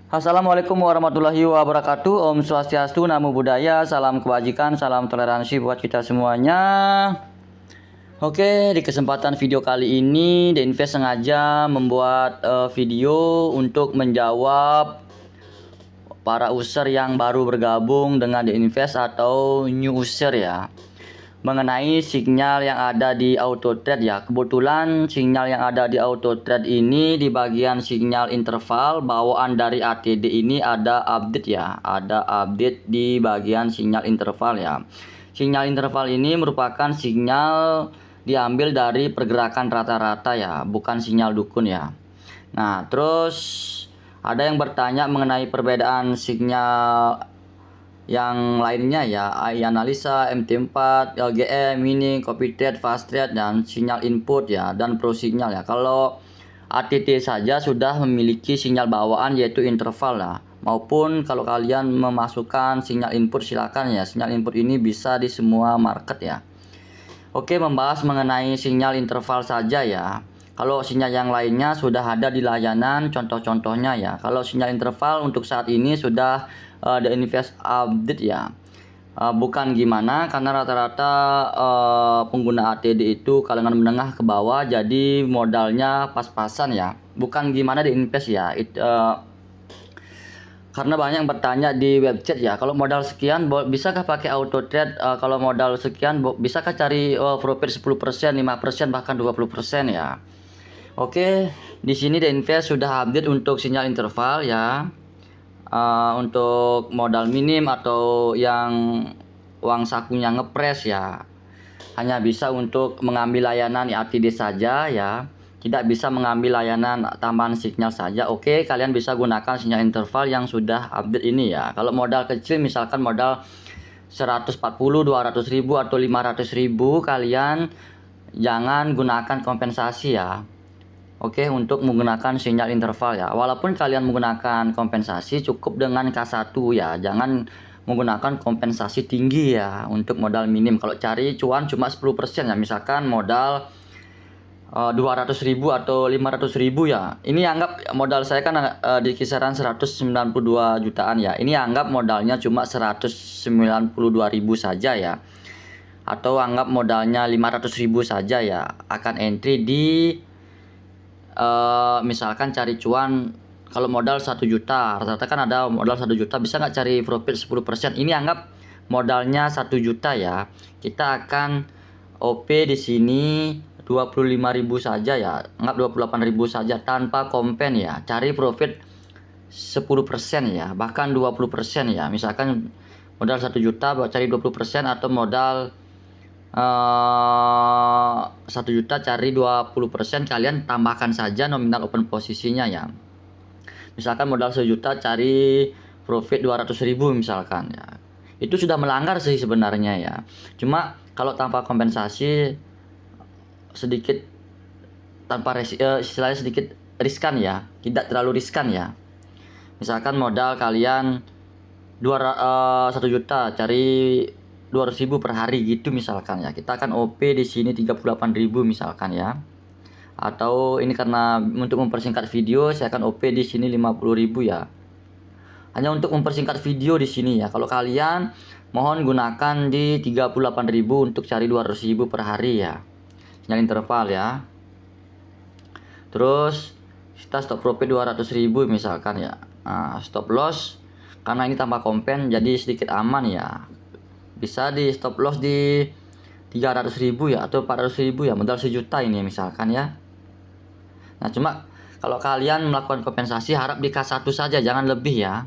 Assalamualaikum warahmatullahi wabarakatuh. Om Swastiastu, Namo Buddhaya, salam kebajikan, salam toleransi buat kita semuanya. Oke, di kesempatan video kali ini The Invest sengaja membuat video untuk menjawab para user yang baru bergabung dengan The Invest atau new user ya, mengenai sinyal yang ada di auto trade ya. Kebetulan sinyal yang ada di auto trade ini di bagian sinyal interval bawaan dari ATD ini ada update ya, ada update di bagian sinyal interval ya. Sinyal interval ini merupakan sinyal diambil dari pergerakan rata-rata ya, bukan sinyal dukun ya. Nah, terus ada yang bertanya mengenai perbedaan sinyal yang lainnya ya, Analisa, MT4, LGM, Mini, Copy Trade, Fast Trade, dan sinyal input ya, dan pro sinyal ya. Kalau ATT saja sudah memiliki sinyal bawaan yaitu interval lah, maupun kalau kalian memasukkan sinyal input silakan ya, sinyal input ini bisa di semua market ya. Oke, membahas mengenai sinyal interval saja ya. Kalau sinyal yang lainnya sudah ada di layanan, contoh-contohnya ya. Kalau sinyal interval untuk saat ini sudah The Invest update ya. Bukan gimana, karena rata-rata pengguna ATD itu kalangan menengah ke bawah, jadi modalnya pas-pasan ya. Bukan gimana The Invest ya. Karena banyak yang bertanya di webchat ya, kalau modal sekian bisakah pakai auto trade, kalau modal sekian bisakah cari profit 10%, 5%, bahkan 20% ya. Oke, di sini The Invest sudah update untuk sinyal interval ya. Untuk modal minim atau yang uang sakunya ngepres ya, hanya bisa untuk mengambil layanan ATD saja ya, tidak bisa mengambil layanan tambahan sinyal saja. Oke, kalian bisa gunakan sinyal interval yang sudah update ini ya. Kalau modal kecil misalkan modal 140, 200 ribu atau 500 ribu, kalian jangan gunakan kompensasi ya. Oke, untuk menggunakan sinyal interval ya. Walaupun kalian menggunakan kompensasi, cukup dengan K1 ya. Jangan menggunakan kompensasi tinggi ya untuk modal minim. Kalau cari cuan cuma 10% ya. Misalkan modal 200 ribu atau 500 ribu ya. Ini anggap modal saya kan di kisaran 192 jutaan ya. Ini anggap modalnya cuma 192 ribu saja ya. Atau anggap modalnya 500 ribu saja ya. Akan entry di misalkan cari cuan, kalau modal 1 juta, rata-rata kan ada modal 1 juta, bisa nggak cari profit 10%? Ini anggap modalnya 1 juta ya. Kita akan OP di sini 25.000 saja ya. Anggap 28.000 saja tanpa kompen ya. Cari profit 10% ya, bahkan 20% ya. Misalkan modal 1 juta buat cari 20%, atau modal 1 juta cari 20%, kalian tambahkan saja nominal open posisinya ya. Misalkan modal 1 juta cari profit 200 ribu misalkan ya. Itu sudah melanggar sih sebenarnya ya. Cuma kalau tanpa kompensasi sedikit, istilahnya sedikit riskan ya, tidak terlalu riskan ya. Misalkan modal kalian 1 juta cari 200 ribu per hari gitu misalkan ya, kita akan OP di sini 38 ribu misalkan ya. Atau ini karena untuk mempersingkat video, saya akan OP di sini 50 ribu ya. Hanya untuk mempersingkat video di sini ya. Kalau kalian mohon gunakan di 38 ribu untuk cari 200 ribu per hari ya. Sinyal interval ya. Terus kita stop profit 200 ribu misalkan ya. Nah, stop loss karena ini tanpa kompen jadi sedikit aman ya. Bisa di stop loss di 300 ribu ya, atau 400 ribu ya, modal 1 juta ini misalkan ya. Nah, cuma kalau kalian melakukan kompensasi harap di K1 saja, jangan lebih ya.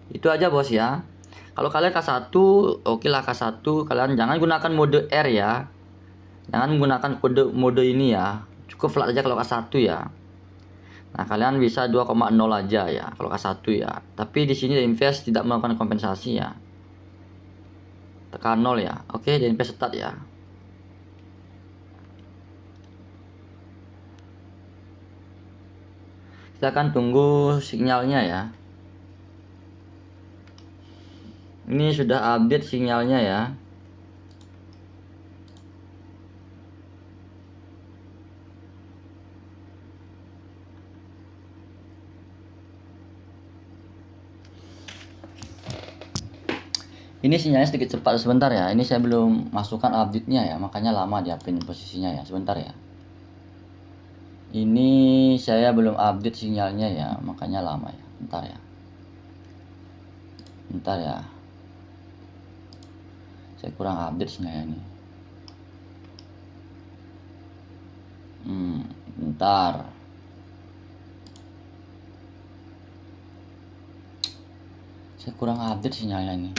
Itu aja bos ya. Kalau kalian K1, oke lah K1, kalian jangan gunakan mode R ya. Jangan menggunakan mode ini ya. Cukup flat aja kalau K1 ya. Nah, kalian bisa 2,0 aja ya kalau K1 ya. Tapi di sini invest tidak melakukan kompensasi ya. Tekan 0 ya. Oke, di invest start ya. Kita akan tunggu sinyalnya ya. Ini sudah update sinyalnya ya. Ini sinyalnya sedikit cepat, sebentar ya. Ini saya belum masukkan update-nya ya, makanya lama dia pin posisinya ya. Sebentar ya. Ini saya belum update sinyalnya ya, makanya lama ya. Bentar ya. Bentar ya. Saya kurang update sinyalnya ini. Bentar. Saya kurang update sinyalnya ini.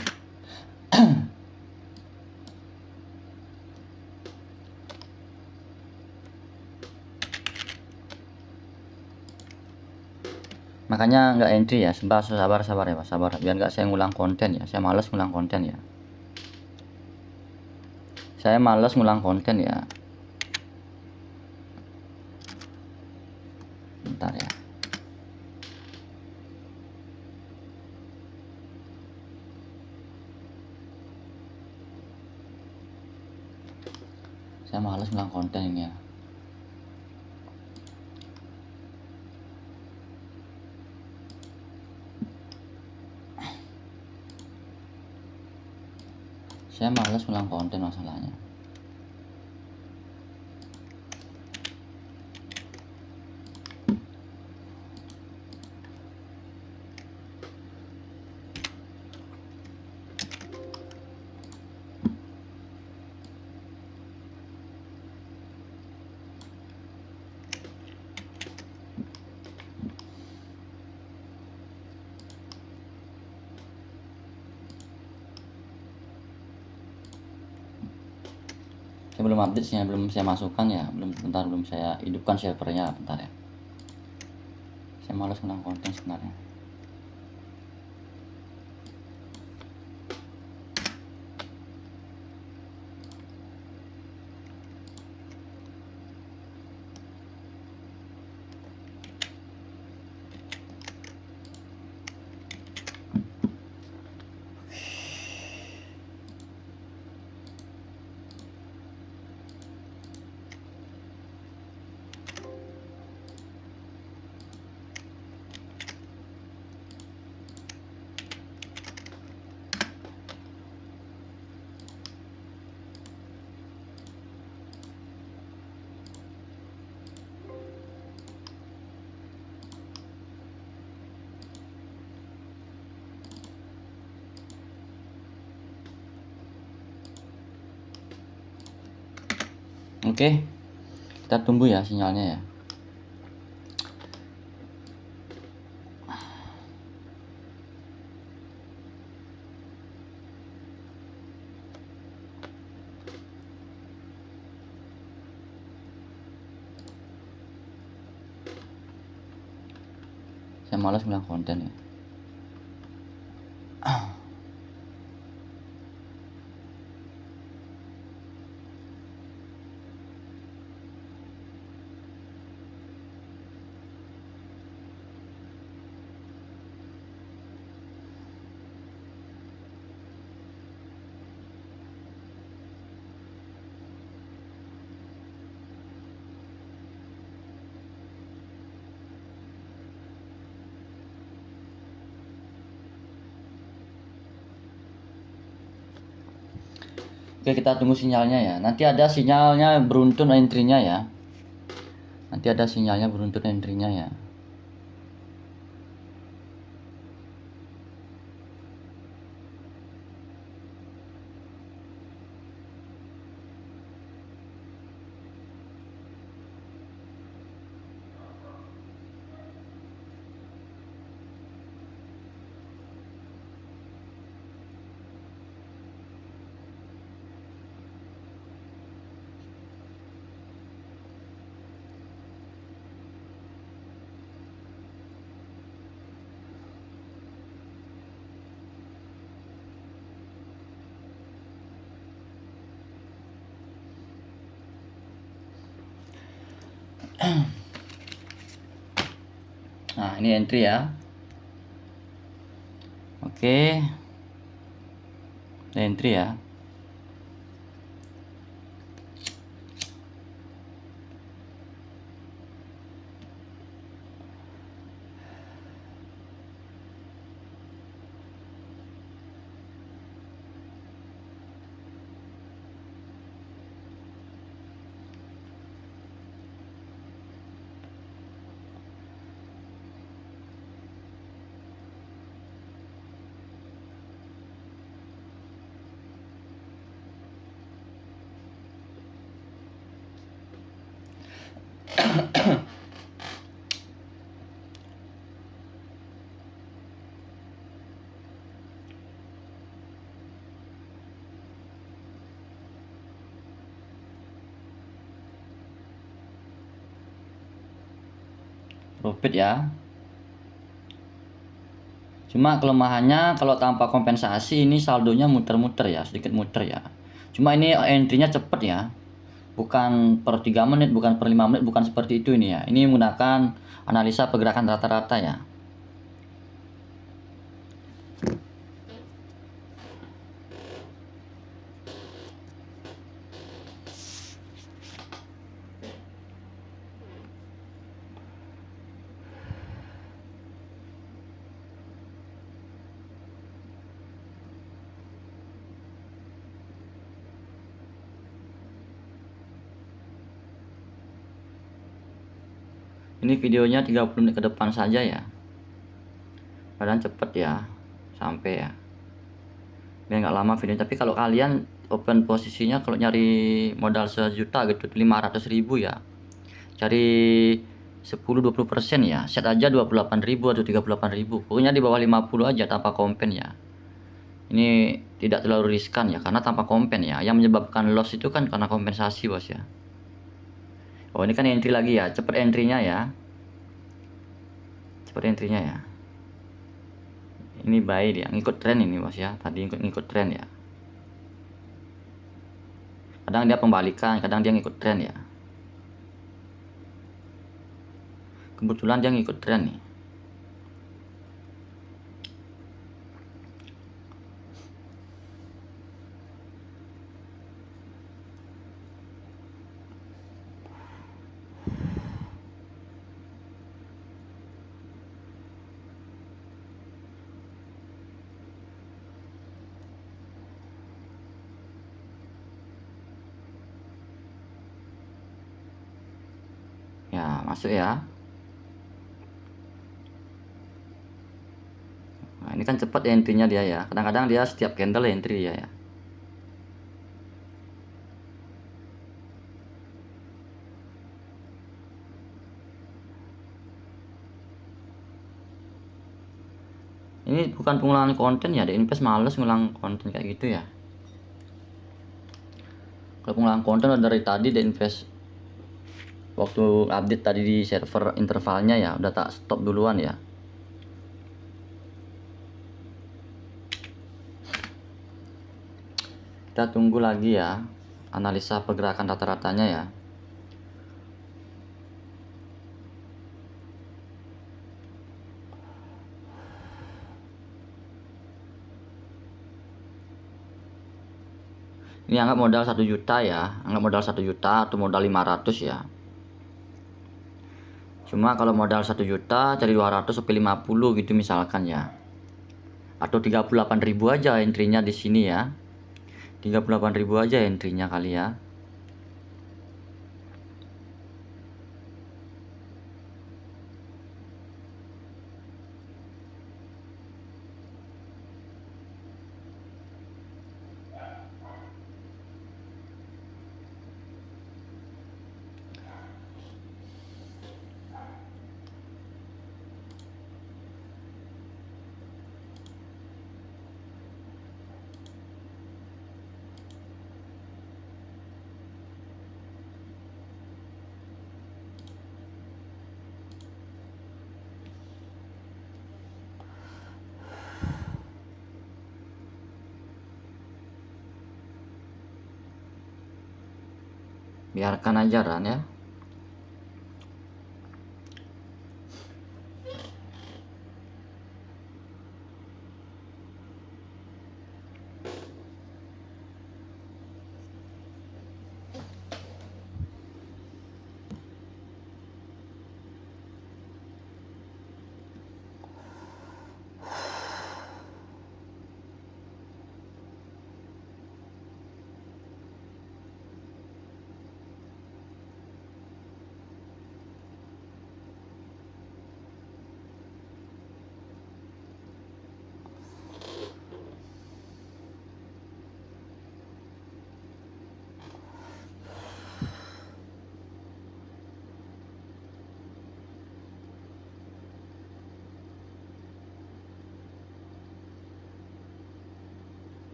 Makanya nggak entry ya. Sabar ya Pak, sabar. Biar nggak saya ngulang konten ya. Saya males ngulang konten ya. Saya males ngulang konten ya. Bentar ya. Saya males ngulang konten ini ya. Saya males ngulang konten masalahnya. Saya belum update sih, belum saya masukkan ya, belum saya hidupkan servernya, bentar ya. Saya malas ngulang konten sebenarnya. Oke, kita tunggu ya sinyalnya ya. Saya malas ngulang konten ya. Oke, kita tunggu sinyalnya ya. Nanti ada sinyalnya beruntun entry-nya ya. Nanti ada sinyalnya beruntun entry-nya ya. Nah, ini entry ya. Oke. Ini entry ya. profit ya. Cuma kelemahannya kalau tanpa kompensasi ini saldonya muter-muter ya, sedikit muter ya. Cuma ini entry-nya cepet ya. Bukan per 3 menit, bukan per 5 menit, bukan seperti itu ini ya. Ini menggunakan analisa pergerakan rata-rata ya. Ini videonya 30 menit ke depan saja ya. Padahal cepet ya, sampai ya. Biar nggak lama videonya. Tapi kalau kalian open posisinya kalau nyari modal 1 juta gitu, 500.000 ya. Cari 10-20% ya. Set aja 28.000 atau 38.000. Pokoknya di bawah 50 aja tanpa kompen ya. Ini tidak terlalu riskan ya, karena tanpa kompen ya. Yang menyebabkan loss itu kan karena kompensasi bos ya. Oh ini kan entry lagi ya, cepet entry-nya ya. Cepet entry-nya ya. Ini buy dia, ngikut tren ini bos ya. Tadi ngikut tren ya. Kadang dia pembalikan, kadang dia ngikut tren ya. Kebetulan dia ngikut tren nih. Ya, masuk ya. Nah, ini kan cepat ya entry-nya dia ya. Kadang-kadang dia setiap candle entry dia ya. Ini bukan pengulangan konten ya, The Invest males ngulang konten kayak gitu ya. Kalau pengulangan konten udah dari tadi The Invest waktu update tadi di server intervalnya ya udah tak stop duluan ya. Kita tunggu lagi ya analisa pergerakan rata-ratanya ya. Ini anggap modal 1 juta ya, anggap modal 1 juta atau modal 500 ya. Cuma kalau modal 1 juta cari 200 sampai 50 gitu misalkan ya. Atau 38.000 aja entry-nya di sini ya. 38.000 aja entry-nya kali ya. Biarkan aja Ran ya.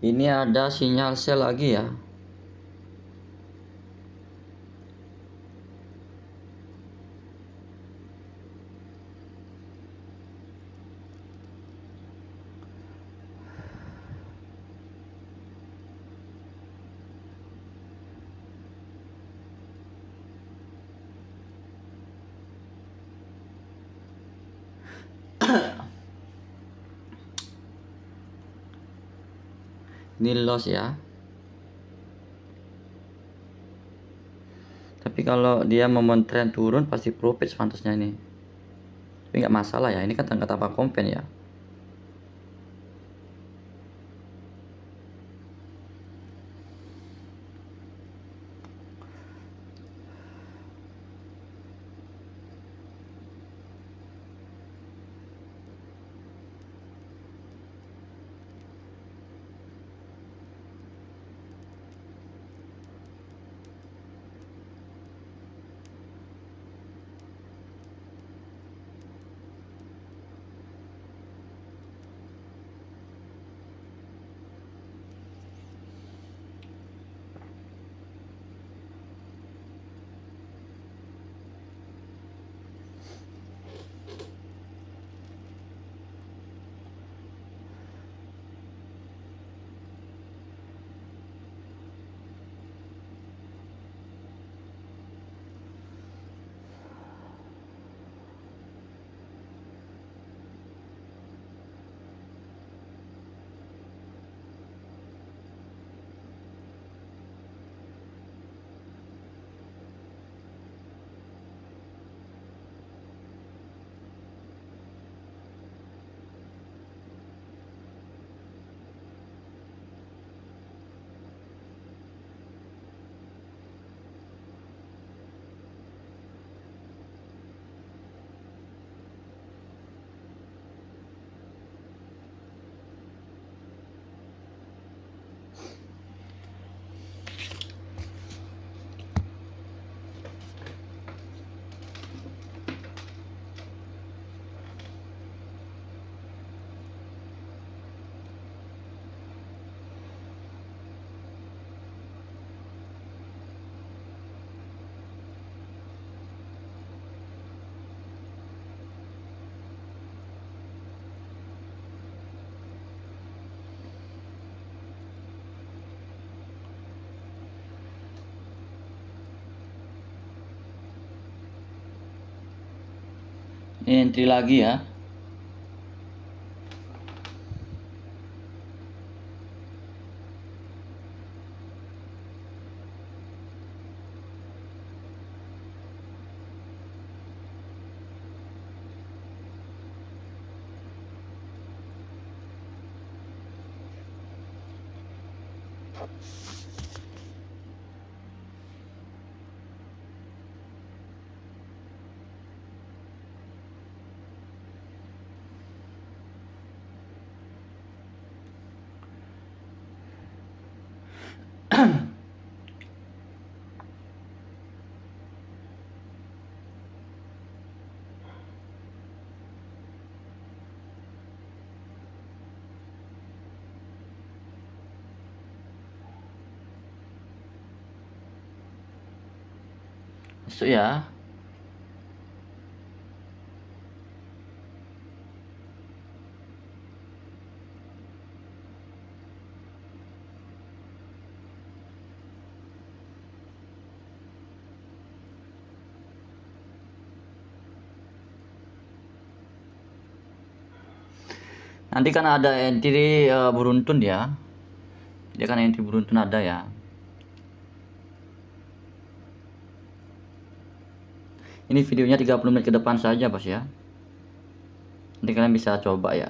Ini ada sinyal sel lagi ya. Ini loss ya. Tapi kalau dia momen trend turun pasti profit sepantasnya ini. Tapi nggak masalah ya, ini kan tanpa kompen ya. Ini entry lagi ya. Masuk ya. Nanti kan ada entry beruntun ya. Dia kan entry beruntun ada ya. Ini videonya 30 menit ke depan saja, Bos ya. Nanti kalian bisa coba ya.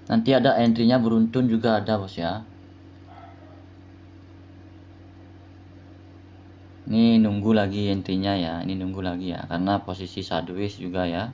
Nanti ada entry-nya beruntun juga ada bos ya. Ini nunggu lagi entry-nya ya. Ini nunggu lagi ya karena posisi sideways juga ya.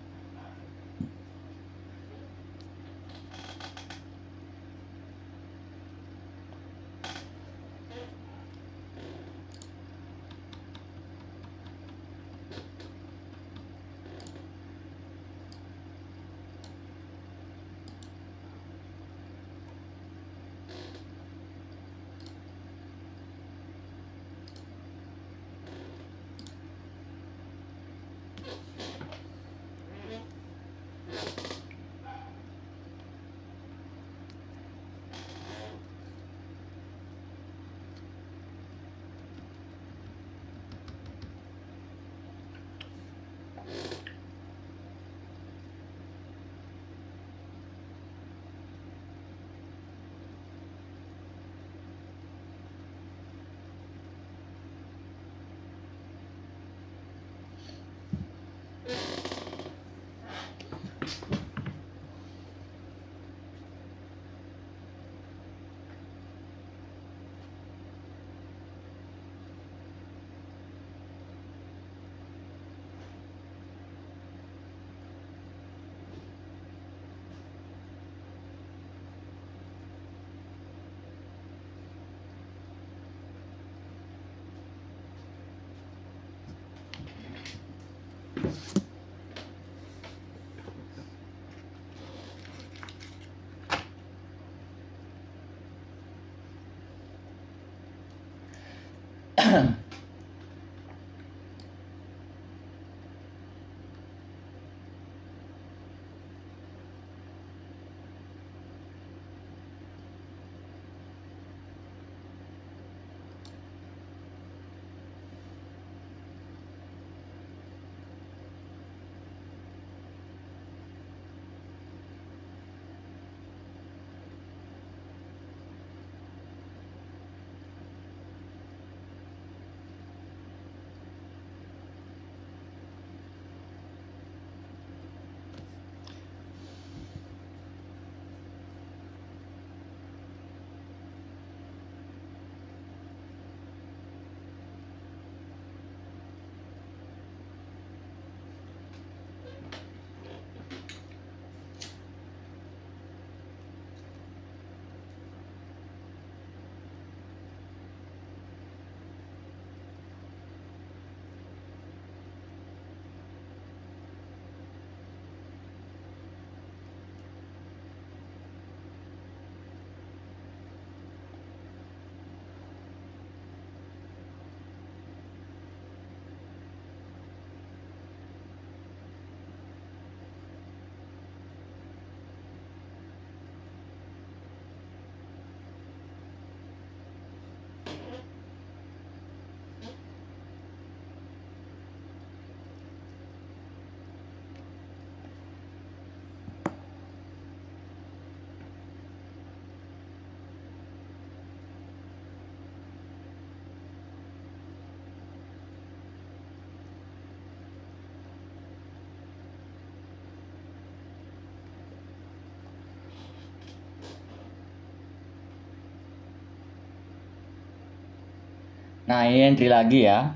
Nah, ini entry lagi ya.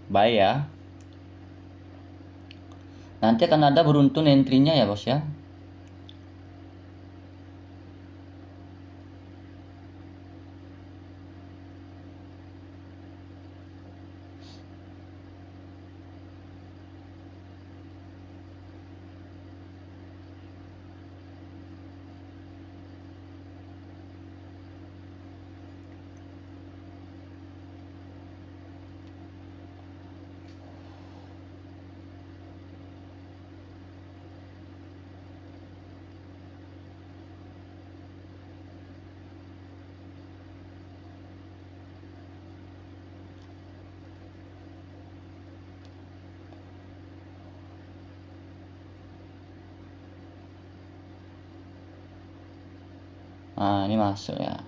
Buy ya. Nanti akan ada beruntun entry-nya ya, bos ya. Nah, ini masuk ya.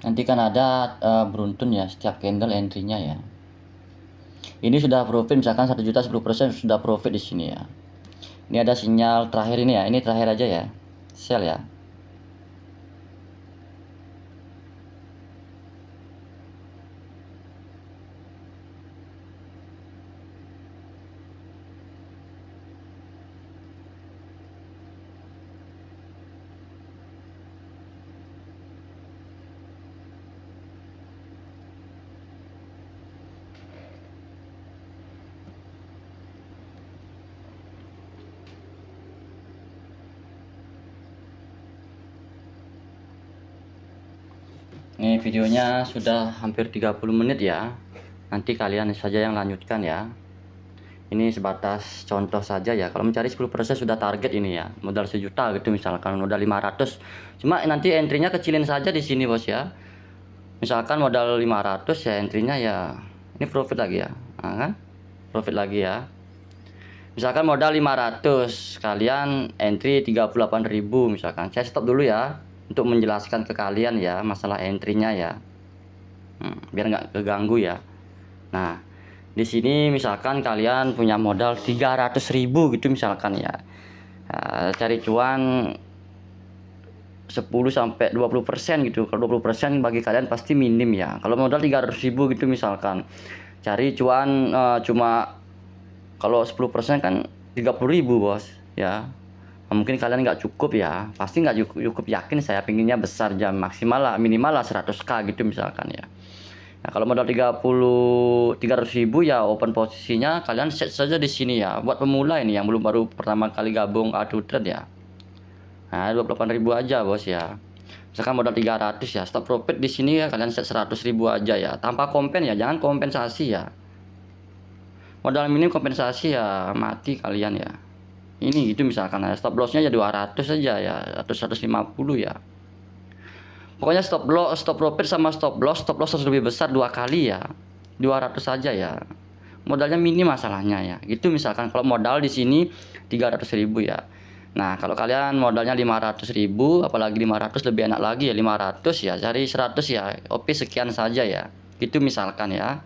Nanti kan ada beruntun ya setiap candle entry-nya ya. Ini sudah profit misalkan 1 juta 10% sudah profit di sini ya. Ini ada sinyal terakhir ini ya. Ini terakhir aja ya. Sell ya. Ini videonya sudah hampir 30 menit ya. Nanti kalian saja yang lanjutkan ya. Ini sebatas contoh saja ya. Kalau mencari 10% sudah target ini ya. Modal 1 juta gitu misalkan, modal 500. Cuma nanti entry-nya kecilin saja di sini bos ya. Misalkan modal 500 ya, entry-nya ya ini profit lagi ya. Nah, kan? Profit lagi ya. Misalkan modal 500, kalian entry 38.000 misalkan. Saya stop dulu ya untuk menjelaskan ke kalian ya masalah entry-nya ya. Biar nggak keganggu ya. Nah, di sini misalkan kalian punya modal 300.000 gitu misalkan ya. Nah, cari cuan 10 sampai 20% gitu. Kalau 20% bagi kalian pasti minim ya. Kalau modal 300.000 gitu misalkan. Cari cuan cuma kalau 10% kan 30.000 bos ya. Mungkin kalian nggak cukup ya, pasti nggak cukup yakin saya pinginnya besar jam maksimal lah, minimal lah 100k gitu misalkan ya. Nah, kalau modal 300.000 ya open posisinya kalian set saja di sini ya. Buat pemula ini yang baru pertama kali gabung auto trade ya. Nah, 28.000 aja bos ya. Misalkan modal 300 ya, stop profit di sini ya kalian set 100.000 aja ya. Tanpa kompen ya, jangan kompensasi ya. Modal minim kompensasi ya mati kalian ya. Ini gitu misalkan ya, stop lossnya ya 200 saja ya, atau 150 ya. Pokoknya stop loss, stop profit sama stop loss harus lebih besar 2 kali ya. 200 saja ya. Modalnya minim masalahnya ya. Gitu misalkan kalau modal di sini 300.000 ya. Nah, kalau kalian modalnya 500.000, apalagi 500 lebih enak lagi ya, 500 ya, cari 100 ya. OP sekian saja ya. Gitu misalkan ya.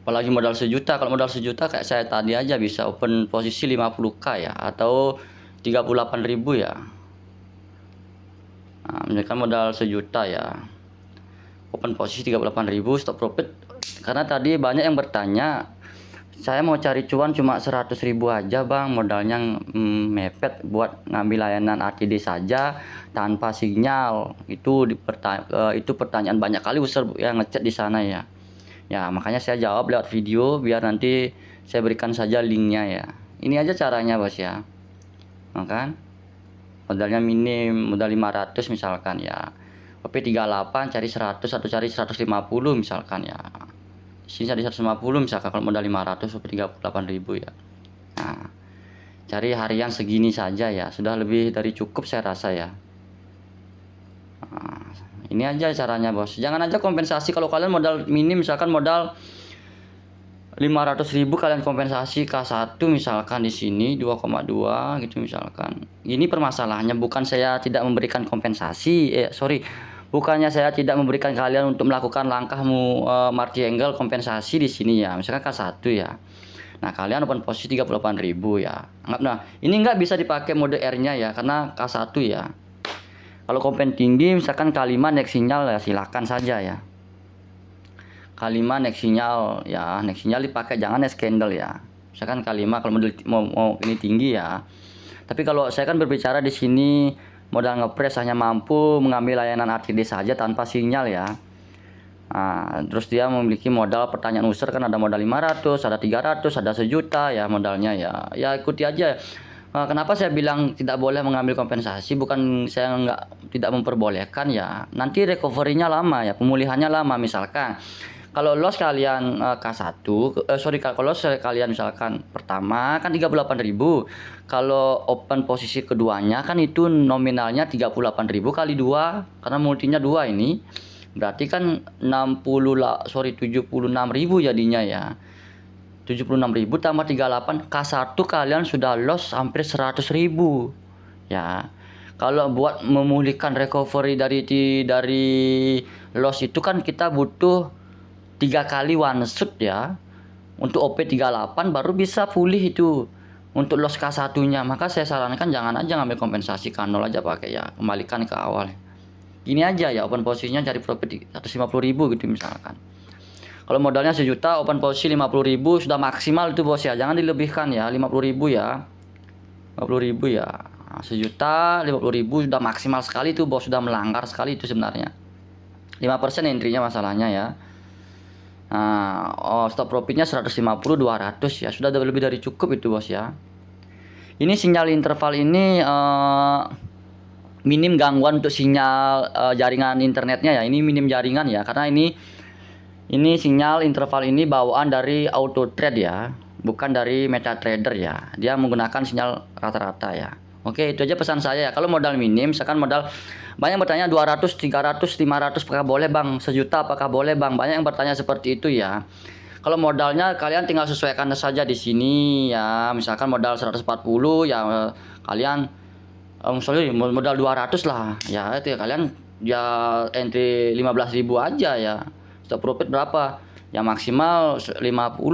Apalagi modal 1 juta, kalau modal 1 juta kayak saya tadi aja bisa open posisi 50k ya, atau 38.000 ya. Nah, misalkan modal 1 juta ya, open posisi 38.000, stop profit. Karena tadi banyak yang bertanya, saya mau cari cuan cuma 100.000 aja bang, modalnya mepet buat ngambil layanan ATD saja tanpa sinyal. Itu pertanyaan banyak kali user yang ngechat di sana ya. Ya, makanya saya jawab lewat video biar nanti saya berikan saja linknya ya. Ini aja caranya bos ya. Nah, kan? Modalnya minim, modal 500 misalkan ya. OP 38 cari 100 atau cari 150 misalkan ya. Di sini cari 150 misalkan kalau modal 500 OP 38.000 ya. Nah, cari harian segini saja ya. Sudah lebih dari cukup saya rasa ya. Nah, ini aja caranya bos. Jangan aja kompensasi kalau kalian modal minim, misalkan modal 500.000 kalian kompensasi K1 misalkan di sini 2,2 gitu misalkan. Ini permasalahannya bukan saya tidak memberikan kompensasi, bukannya saya tidak memberikan kalian untuk melakukan langkah margin angle kompensasi di sini ya. Misalkan K1 ya. Nah, kalian open posisi 38.000 ya. Nah, ini nggak bisa dipakai mode R-nya ya karena K1 ya. Kalau kompen tinggi misalkan K5 naik sinyal ya silakan saja ya. K5 naik sinyal ya, naik sinyal dipakai, jangan naik candle ya. Misalkan K5 kalau mau ini tinggi ya. Tapi kalau saya kan berbicara di sini modal ngepres hanya mampu mengambil layanan RTD saja tanpa sinyal ya. Nah, terus dia memiliki modal pertanyaan user kan ada modal 500, ada 300, ada 1 juta ya modalnya ya. Ya ikuti aja. Kenapa saya bilang tidak boleh mengambil kompensasi? Bukan saya tidak memperbolehkan ya. Nanti recovery-nya lama ya, pemulihannya lama. Misalkan kalau loss kalian K1, kalau loss kalian misalkan pertama kan 38.000. Kalau open posisi keduanya kan itu nominalnya 38.000 kali 2 karena multinya 2 ini. Berarti kan 76.000 jadinya ya. 76.000 tambah 38 K1 kalian sudah loss hampir 100.000 ya. Kalau buat memulihkan recovery dari loss itu kan kita butuh 3 kali one shot ya. Untuk OP38 baru bisa pulih itu untuk loss K1-nya. Maka saya sarankan jangan aja ngambil kompensasi K0 aja pakai ya, kembalikan ke awal. Gini aja ya, open posisinya cari profit 150.000 gitu misalkan. Kalau modalnya 1 juta, open posisi 50.000 sudah maksimal itu bos ya. Jangan dilebihkan ya, 50.000 ya. 50.000 ya. Nah, 1 juta 50.000 sudah maksimal sekali itu bos, sudah melanggar sekali itu sebenarnya. 5% entry-nya masalahnya ya. Nah, stop profitnya 150 200 ya, sudah lebih dari cukup itu bos ya. Ini sinyal interval ini minim gangguan untuk sinyal jaringan internetnya ya. Ini minim jaringan ya, karena ini sinyal interval ini bawaan dari auto trade ya, bukan dari MetaTrader ya. Dia menggunakan sinyal rata-rata ya. Oke, itu aja pesan saya ya. Kalau modal minim, misalkan modal banyak bertanya 200, 300, 500 apakah boleh bang? 1 juta apakah boleh bang? Banyak yang bertanya seperti itu ya. Kalau modalnya kalian tinggal sesuaikan saja di sini ya. Misalkan modal 140 ya, kalian misalnya modal 200 lah ya, itu ya kalian ya entry 15.000 aja ya. Stop profit berapa? Ya maksimal 50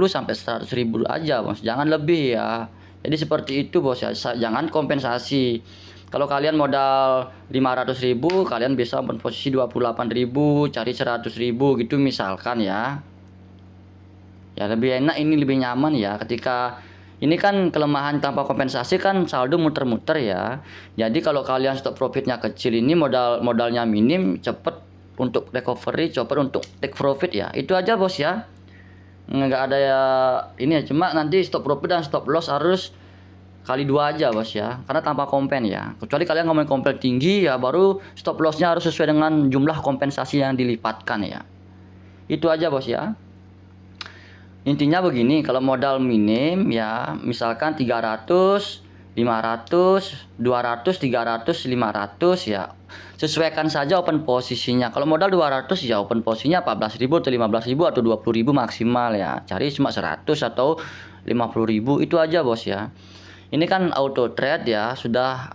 sampai 100.000 aja bos, jangan lebih ya. Jadi seperti itu bos ya, jangan kompensasi. Kalau kalian modal 500.000, kalian bisa posisi 28.000, cari 100.000 gitu misalkan ya. Ya lebih enak, ini lebih nyaman ya. Ketika ini kan kelemahan tanpa kompensasi kan saldo muter-muter ya. Jadi kalau kalian stop profitnya kecil, ini modalnya minim, cepet untuk recovery, cepet untuk take profit ya. Itu aja bos ya. Nggak ada ya ini ya, cuma nanti stop profit dan stop loss harus kali 2 aja bos ya, karena tanpa kompen ya. Kecuali kalian ngomongin kompen tinggi ya, baru stop lossnya harus sesuai dengan jumlah kompensasi yang dilipatkan ya. Itu aja bos ya. Intinya begini, kalau modal minim ya, misalkan 300, 500, 200, 300, 500 ya, sesuaikan saja open posisinya. Kalau modal 200 ya open posisinya 14.000 atau 15.000 atau 20.000 maksimal ya. Cari cuma 100 atau 50.000, itu aja bos ya. Ini kan auto trade ya, sudah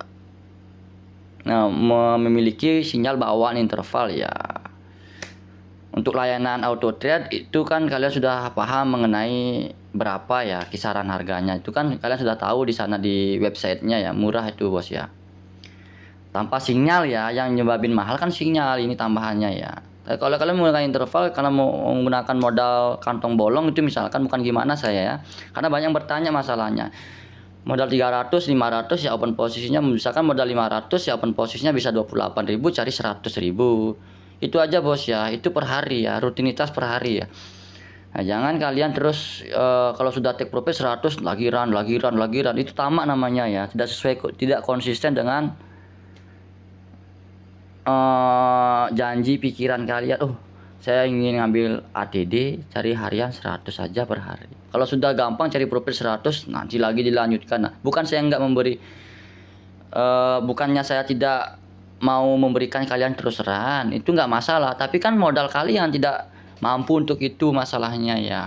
memiliki sinyal bawaan interval ya. Untuk layanan auto trade itu kan kalian sudah paham mengenai berapa ya kisaran harganya. Itu kan kalian sudah tahu di sana di websitenya ya, murah itu bos ya. Tanpa sinyal ya, yang nyebabin mahal kan sinyal ini tambahannya ya. Kalau kalian menggunakan interval karena mau menggunakan modal kantong bolong itu misalkan, bukan gimana saya ya. Karena banyak yang bertanya masalahnya. Modal 300, 500 ya open posisinya, misalkan modal 500 ya open posisinya bisa 28.000, cari 100.000. Itu aja bos ya, itu per hari ya, rutinitas per hari ya. Nah, jangan kalian terus kalau sudah take profit 100 lagi run, itu tamak namanya ya, tidak sesuai, tidak konsisten dengan janji pikiran kalian. Oh, saya ingin ngambil ATD, cari harian 100 saja per hari. Kalau sudah gampang cari profit 100, nanti lagi dilanjutkan. Nah, bukan saya nggak memberi, bukannya saya tidak mau memberikan kalian terus run, itu nggak masalah. Tapi kan modal kalian tidak mampu untuk itu masalahnya ya.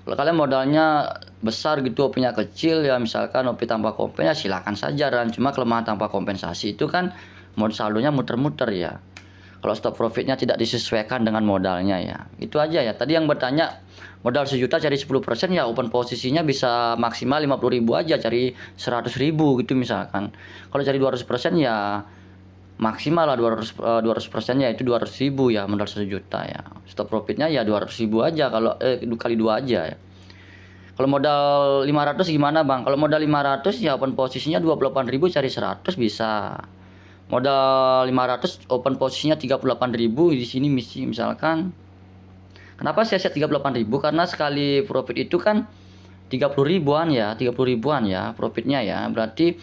Kalau kalian modalnya besar gitu, OP-nya kecil ya, misalkan OP tanpa kompen ya silakan saja run. Cuma kelemahan tanpa kompensasi itu kan modal saldonya muter-muter ya. Kalau stop profitnya tidak disesuaikan dengan modalnya ya. Itu aja ya. Tadi yang bertanya modal 1 juta cari 10% ya, open posisinya bisa maksimal 50.000 aja, cari 100.000 gitu misalkan. Kalau cari 200% ya maksimal lah 200% ya, itu 200.000 ya, modal 1 juta ya. Stop profitnya ya 200.000 aja, kalau kali 2 aja ya. Kalau modal 500 gimana bang? Kalau modal 500 ya open posisinya 28.000, cari 100 bisa. Modal 500 open posisinya 38.000 di sini misalkan. Kenapa saya set 38.000? Karena sekali profit itu kan 30 ribuan ya, 30 ribuan ya profitnya ya. Berarti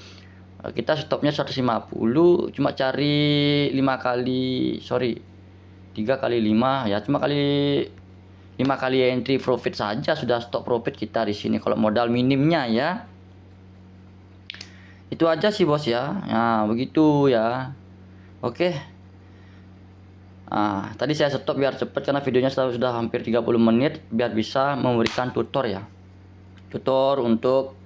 kita stopnya 150, cuma cari 3 kali 5 ya, cuma 5 kali entry profit saja sudah stop profit kita di sini kalau modal minimnya ya. Itu aja sih bos ya. Nah, begitu ya. Oke. Nah, tadi saya stop biar cepet karena videonya sudah hampir 30 menit, biar bisa memberikan tutor ya. Tutor untuk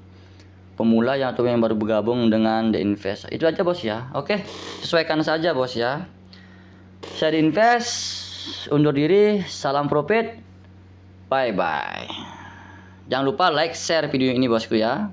pemula yang atau yang baru bergabung dengan The Invest. Itu aja bos ya. Oke, sesuaikan saja bos ya. Saya The Invest undur diri, salam profit. Bye bye. Jangan lupa like, share video ini bosku ya.